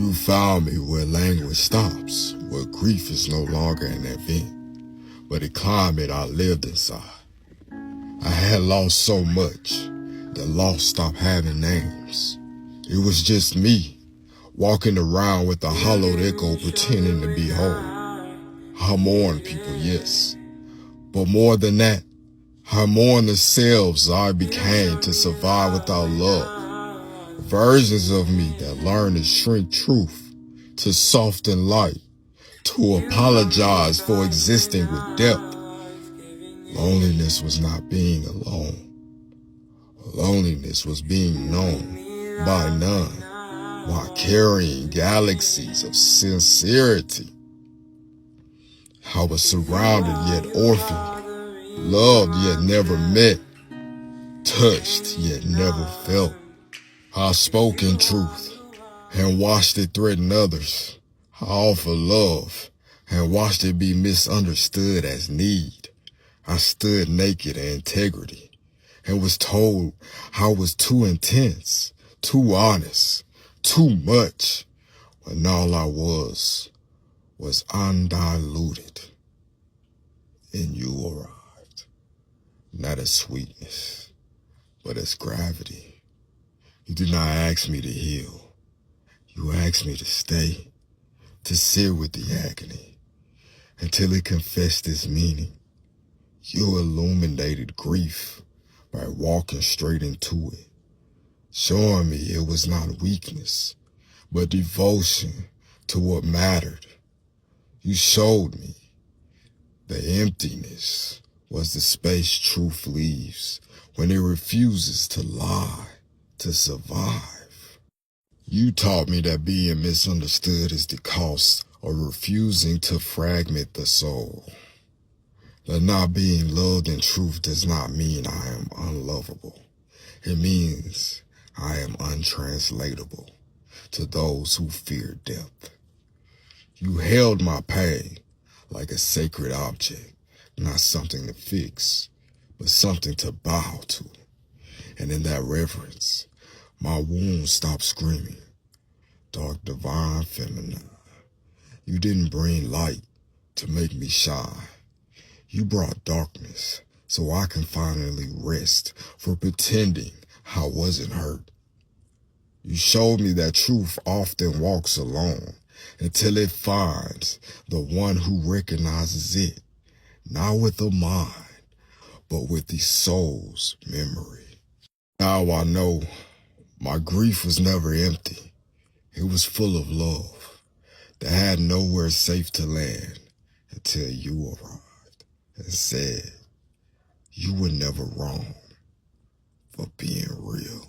You found me where language stops, where grief is no longer an event, but a climate I lived inside. I had lost so much, the loss stopped having names. It was just me, walking around with a hollowed echo pretending to be whole. I mourn people, yes, but more than that, I mourn the selves I became to survive without love. Versions of me that learn to shrink truth, to soften light, to apologize for existing with depth. Loneliness was not being alone. Loneliness was being known by none while carrying galaxies of sincerity. I was surrounded yet orphaned, loved yet never met, touched yet never felt. I spoke in truth and watched it threaten others. I offered love and watched it be misunderstood as need. I stood naked in integrity and was told I was too intense, too honest, too much, when all I was undiluted. And you arrived, not as sweetness, but as gravity. You did not ask me to heal. You asked me to stay, to sit with the agony, until it confessed its meaning. You illuminated grief by walking straight into it, showing me it was not weakness, but devotion to what mattered. You showed me the emptiness was the space truth leaves when it refuses to lie, to survive. You taught me that being misunderstood is the cost of refusing to fragment the soul. That not being loved in truth does not mean I am unlovable. It means I am untranslatable to those who fear death. You held my pain like a sacred object, not something to fix, but something to bow to. And in that reverence, my wounds stopped screaming. Dark, divine, feminine. You didn't bring light to make me shine. You brought darkness so I can finally rest for pretending I wasn't hurt. You showed me that truth often walks alone until it finds the one who recognizes it, not with the mind, but with the soul's memory. Now I know my grief was never empty. It was full of love that had nowhere safe to land until you arrived and said you were never wrong for being real.